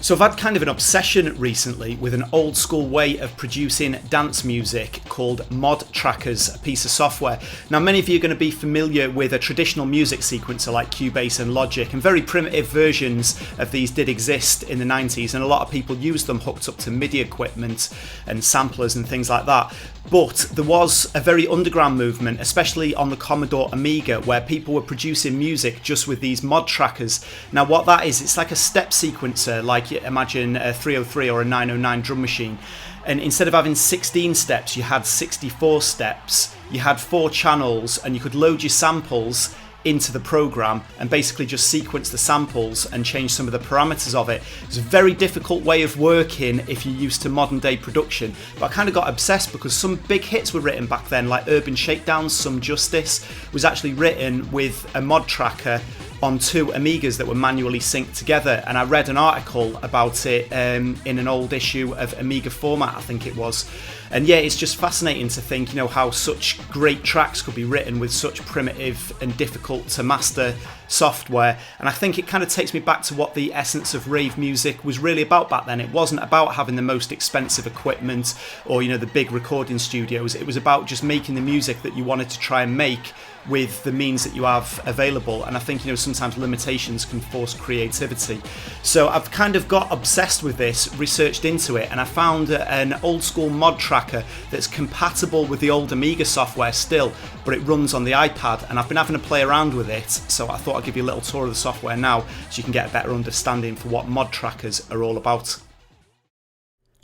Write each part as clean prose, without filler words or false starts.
So I've had kind of an obsession recently with an old school way of producing dance music called VividTracker, a piece of software. Now many of you are going to be familiar with a traditional music sequencer like Cubase and Logic, and very primitive versions of these did exist in the 90s, and a lot of people used them hooked up to MIDI equipment and samplers and things like that. But there was a very underground movement, especially on the Commodore Amiga, where people were producing music just with these mod trackers. Now what that is, it's like a step sequencer, like you imagine a 303 or a 909 drum machine. And instead of having 16 steps, you had 64 steps. You had 4 channels, and you could load your samples into the program and basically just sequence the samples and change some of the parameters of it. It's a very difficult way of working if you're used to modern day production, but I kind of got obsessed because some big hits were written back then, like Urban Shakedown's Some Justice was actually written with a mod tracker on 2 Amigas that were manually synced together, and I read an article about it in an old issue of Amiga Format, I think it was. And yeah, it's just fascinating to think, how such great tracks could be written with such primitive and difficult to master software. And I think it kind of takes me back to what the essence of rave music was really about back then. It wasn't about having the most expensive equipment or the big recording studios. It was about just making the music that you wanted to try and make with the means that you have available. And I think sometimes limitations can force creativity. So I've kind of got obsessed with this, researched into it, and I found an old school mod tracker that's compatible with the old Amiga software still, but it runs on the iPad, and I've been having to play around with it, so I thought I'd give you a little tour of the software now so you can get a better understanding for what mod trackers are all about.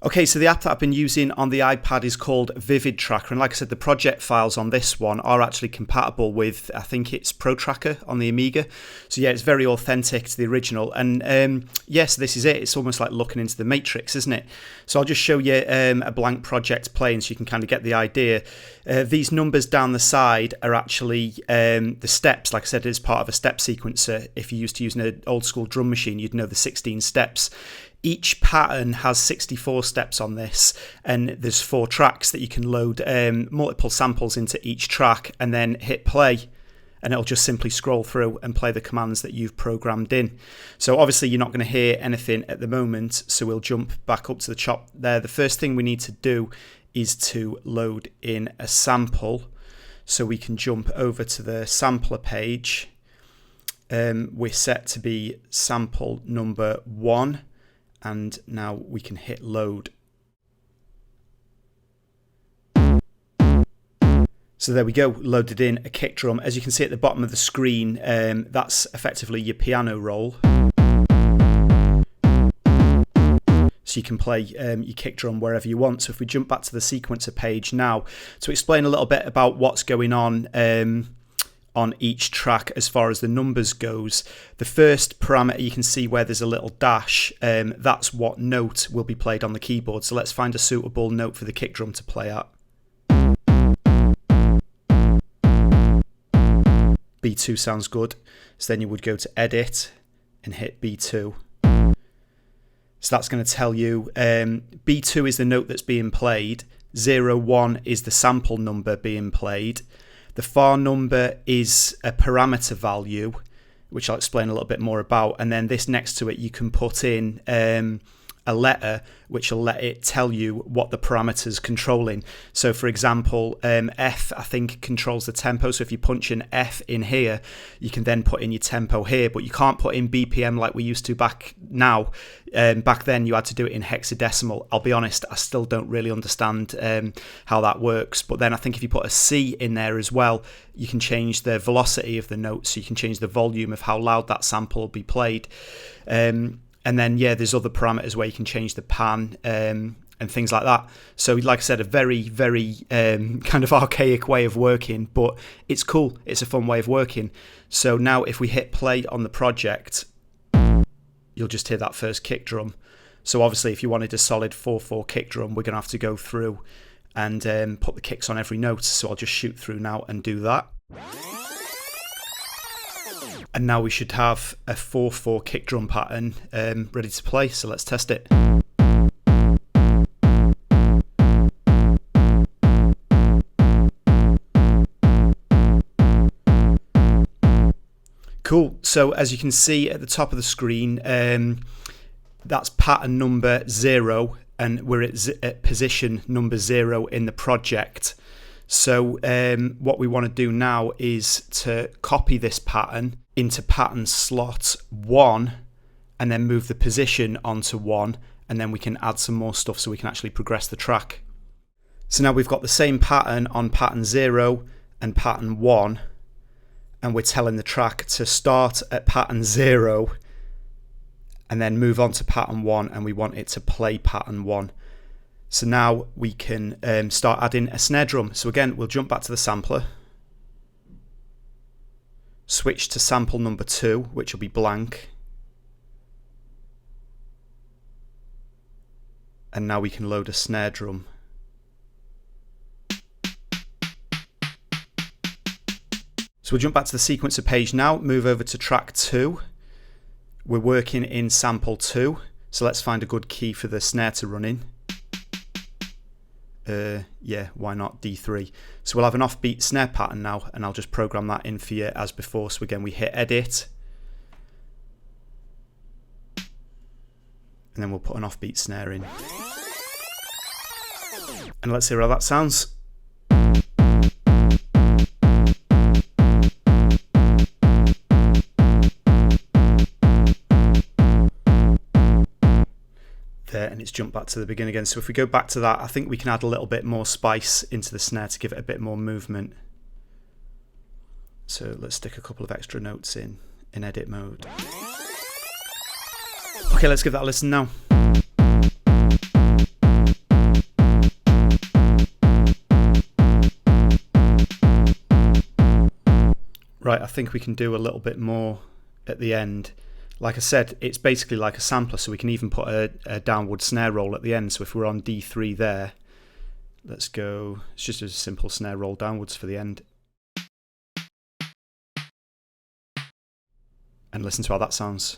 Okay, so the app that I've been using on the iPad is called VividTracker, and like I said, the project files on this one are actually compatible with, I think it's ProTracker on the Amiga. So yeah, it's very authentic to the original, and yes, this is it. It's almost like looking into the Matrix, isn't it? So I'll just show you a blank project playing so you can kind of get the idea. These numbers down the side are actually the steps. Like I said, it's part of a step sequencer. If you're used to using an old school drum machine, you'd know the 16 steps. Each pattern has 64 steps on this, and there's 4 tracks that you can load multiple samples into each track and then hit play, and it'll just simply scroll through and play the commands that you've programmed in. So obviously you're not going to hear anything at the moment, so we'll jump back up to the top there. The first thing we need to do is to load in a sample, so we can jump over to the sampler page. We're set to be sample number 1. And now we can hit load. So there we go, loaded in a kick drum. As you can see at the bottom of the screen, that's effectively your piano roll. So you can play your kick drum wherever you want. So if we jump back to the sequencer page now, to explain a little bit about what's going on each track as far as the numbers goes. The first parameter, you can see where there's a little dash, that's what note will be played on the keyboard. So let's find a suitable note for the kick drum to play at. B2 sounds good. So then you would go to edit and hit B2. So that's going to tell you B2 is the note that's being played, 01 is the sample number being played. The far number is a parameter value, which I'll explain a little bit more about. And then this next to it, you can put in a letter, which will let it tell you what the parameter's controlling. So for example, F, I think, controls the tempo. So if you punch an F in here, you can then put in your tempo here, but you can't put in BPM like we used to back now. Back then you had to do it in hexadecimal. I'll be honest, I still don't really understand how that works. But then I think if you put a C in there as well, you can change the velocity of the note. So you can change the volume of how loud that sample will be played. And then, yeah, there's other parameters where you can change the pan and things like that. So like I said, a very, very kind of archaic way of working, but it's cool. It's a fun way of working. So now if we hit play on the project, you'll just hear that first kick drum. So obviously if you wanted a solid 4/4 kick drum, we're going to have to go through and put the kicks on every note. So I'll just shoot through now and do that. And now we should have a 4/4 kick drum pattern ready to play. So let's test it. Cool. So as you can see at the top of the screen, That's pattern number 0, and we're at position number 0 in the project. So what we want to do now is to copy this pattern into pattern slot 1 and then move the position onto 1, and then we can add some more stuff so we can actually progress the track. So now we've got the same pattern on pattern 0 and pattern 1, and we're telling the track to start at pattern 0 and then move on to pattern 1, and we want it to play pattern 1. So now we can start adding a snare drum. So again, we'll jump back to the sampler, switch to sample number 2, which will be blank, and now we can load a snare drum. So we'll jump back to the sequencer page now, move over to track 2. We're working in sample 2, so let's find a good key for the snare to run in. Yeah, why not D3? So we'll have an offbeat snare pattern now, and I'll just program that in for you as before. So again, we hit edit, and then we'll put an offbeat snare in. And let's hear how that sounds. There, and it's jumped back to the beginning again. So if we go back to that, I think we can add a little bit more spice into the snare to give it a bit more movement. So let's stick a couple of extra notes in edit mode. Okay, let's give that a listen now. Right, I think we can do a little bit more at the end. Like I said, it's basically like a sampler, so we can even put a downward snare roll at the end. So if we're on D3 there, let's go, it's just a simple snare roll downwards for the end. And listen to how that sounds.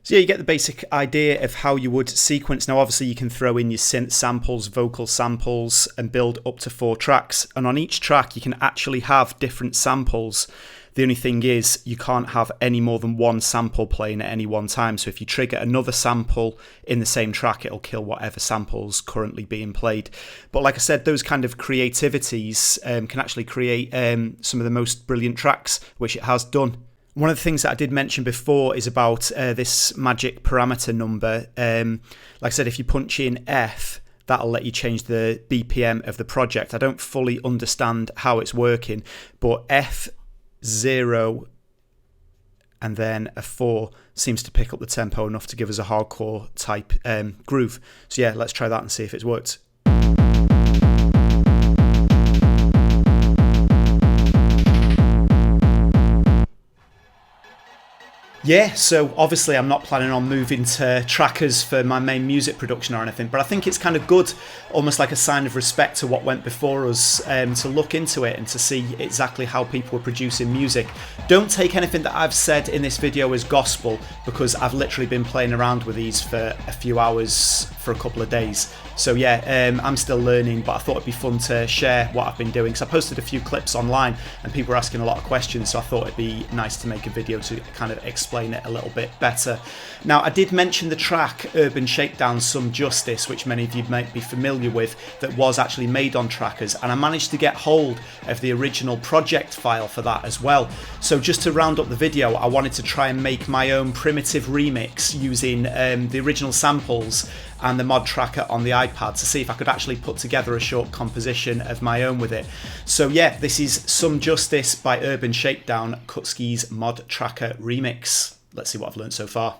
So yeah, you get the basic idea of how you would sequence. Now obviously you can throw in your synth samples, vocal samples, and build up to 4 tracks. And on each track you can actually have different samples. The only thing is you can't have any more than 1 sample playing at any one time. So if you trigger another sample in the same track, it'll kill whatever sample's currently being played. But like I said, those kind of creativities can actually create some of the most brilliant tracks, which it has done. One of the things that I did mention before is about this magic parameter number. Like I said, if you punch in F, that'll let you change the BPM of the project. I don't fully understand how it's working, but F0 and then a 4 seems to pick up the tempo enough to give us a hardcore type groove. So yeah, let's try that and see if it's worked. Yeah, so obviously I'm not planning on moving to trackers for my main music production or anything, but I think it's kind of good, almost like a sign of respect to what went before us, to look into it and to see exactly how people were producing music. Don't take anything that I've said in this video as gospel, because I've literally been playing around with these for a few hours for a couple of days. So yeah, I'm still learning, but I thought it'd be fun to share what I've been doing, because I posted a few clips online and people were asking a lot of questions, so I thought it'd be nice to make a video to kind of explain it a little bit better. Now, I did mention the track Urban Shakedown Some Justice, which many of you might be familiar with, that was actually made on Trackers, and I managed to get hold of the original project file for that as well. So just to round up the video, I wanted to try and make my own primitive remix using the original samples and the mod tracker on the iPad to see if I could actually put together a short composition of my own with it. So yeah, this is Some Justice by Urban Shakedown, Kutski's mod tracker remix. Let's see what I've learned so far.